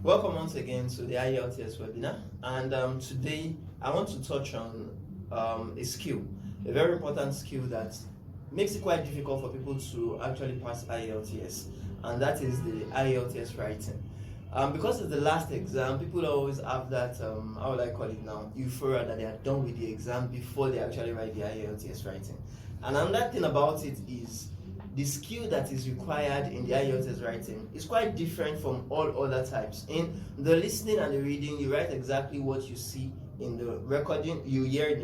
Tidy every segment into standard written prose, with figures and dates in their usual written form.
Welcome once again to the IELTS webinar, and today I want to touch on a skill, a very important skill that makes it quite difficult for people to actually pass IELTS, and that is the IELTS writing. Because it's the last exam, people always have that, how would I call it now, euphora that they are done with the exam before they actually write the IELTS writing. And another thing about it is the skill that is required in the IELTS writing is quite different from all other types. In the listening and the reading, you write exactly what you see in the recording, you hear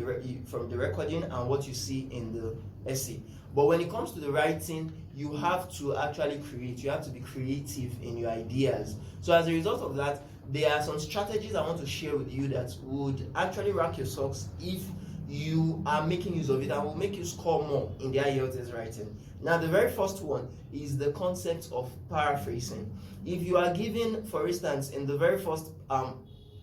from the recording and what you see in the essay. But when it comes to the writing, you have to actually create, you have to be creative in your ideas. So as a result of that, there are some strategies I want to share with you that would actually rock your socks if you are making use of it and will make you score more in the IELTS writing. Now, the very first one is the concept of paraphrasing. If you are given, for instance, in the very first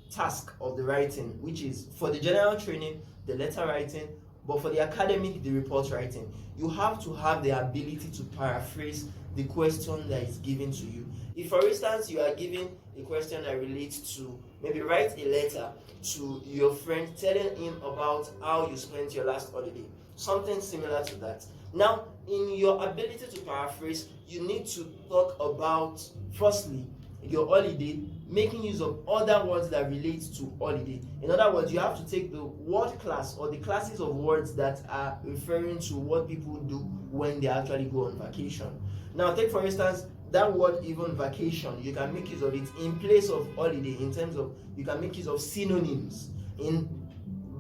task of the writing, which is for the general training, the letter writing, but for the academic, the report writing, you have to have the ability to paraphrase the question that is given to you. If, for instance, you are given a question that relates to maybe write a letter to your friend telling him about how you spent your last holiday, something similar to that. Now, in your ability to paraphrase, you need to talk about, firstly, your holiday, making use of other words that relate to holiday. In other words, you have to take the word class or the classes of words that are referring to what people do when they actually go on vacation. Now, take for instance that word even vacation. You can make use of it in place of holiday, in terms of you can make use of synonyms. In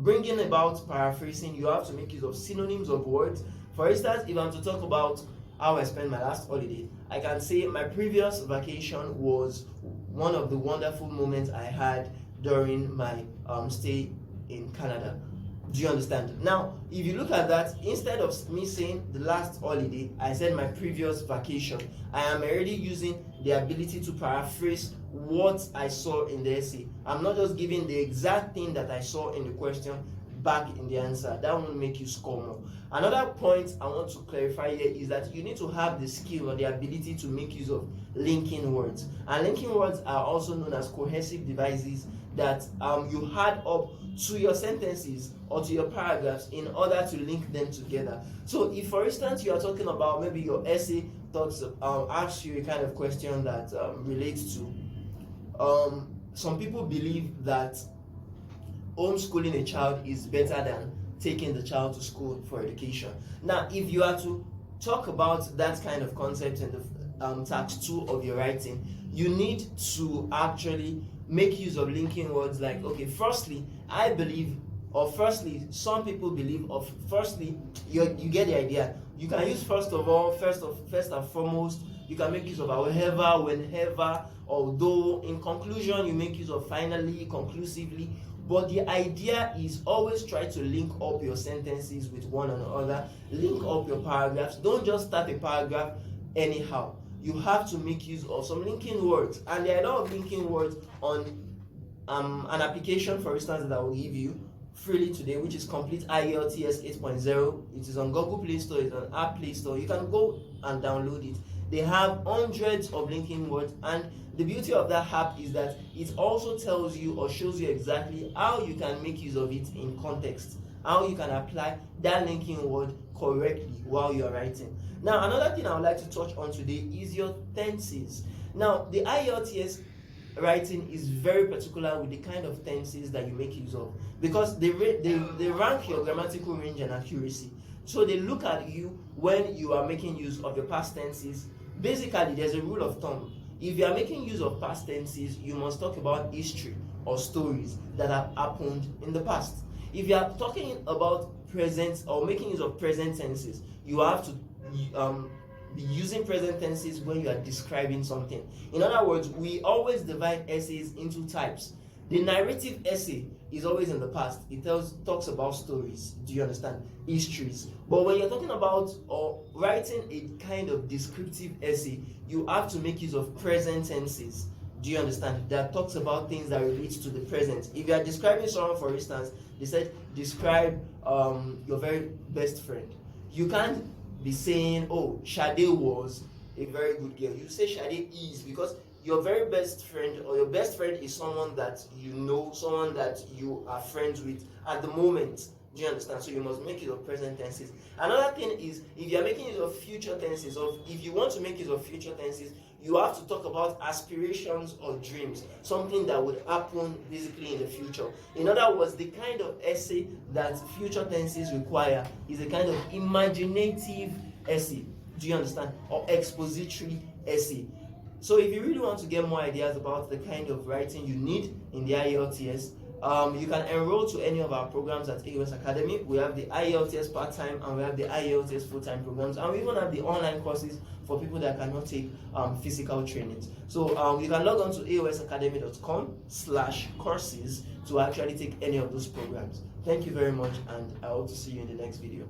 bringing about paraphrasing, you have to make use of synonyms of words. For instance, if I'm to talk about how I spent my last holiday, I can say my previous vacation was one of the wonderful moments I had during my stay in Canada. Do you understand? Now, if you look at that, instead of me saying the last holiday, I said my previous vacation. I am already using the ability to paraphrase what I saw in the essay. I'm not just giving the exact thing that I saw in the question back in the answer. That won't make you score more. Another point I want to clarify here is that you need to have the skill or the ability to make use of linking words. And linking words are also known as cohesive devices that you add up to your sentences or to your paragraphs in order to link them together. So if, for instance, you are talking about maybe your essay asks you a kind of question that relates to some people believe that homeschooling a child is better than taking the child to school for education. Now, if you are to talk about that kind of concept in the task 2 of your writing, you need to actually make use of linking words like, okay, firstly, I believe, or firstly, some people believe, or firstly, you get the idea. You can use first of all, first and foremost. You can make use of however, whenever, although. In conclusion, you make use of finally, conclusively. But the idea is always try to link up your sentences with one another, link up your paragraphs. Don't just start a paragraph anyhow. You have to make use of some linking words, and there are a lot of linking words on an application, for instance, that I will give you freely today, which is Complete IELTS 8.0. It is on Google Play Store, it's on App Play Store. You can go and download it. They have hundreds of linking words, and the beauty of that app is that it also tells you or shows you exactly how you can make use of it in context, how you can apply that linking word correctly while you're writing. Now, another thing I would like to touch on today is your tenses. Now, the IELTS writing is very particular with the kind of tenses that you make use of, because they rank your grammatical range and accuracy. So they look at you when you are making use of your past tenses. Basically, there's a rule of thumb. If you are making use of past tenses, you must talk about history or stories that have happened in the past. If you are talking about present or making use of present tenses, you have to be using present tenses when you are describing something. In other words, we always divide essays into types. The narrative essay is always in the past. It talks about stories. Do you understand? Histories. But when you're talking about or writing a kind of descriptive essay, you have to make use of present tenses. Do you understand? That talks about things that relate to the present. If you are describing someone, for instance, they said describe your very best friend. You can't be saying, oh, Shade was a very good girl. You say Shade is, because your very best friend or your best friend is someone that you know, someone that you are friends with at the moment. Do you understand? So you must make use of present tenses. Another thing is, if you are making use of future tenses, or if you want to make use of future tenses, you have to talk about aspirations or dreams, something that would happen basically in the future. In other words, the kind of essay that future tenses require is a kind of imaginative essay. Do you understand? Or expository essay. So if you really want to get more ideas about the kind of writing you need in the IELTS, you can enroll to any of our programs at A.O.S Academy. We have the IELTS part-time and we have the IELTS full-time programs, and we even have the online courses for people that cannot take physical trainings. So you can log on to aosacademy.com/courses to actually take any of those programs. Thank you very much, and I hope to see you in the next video.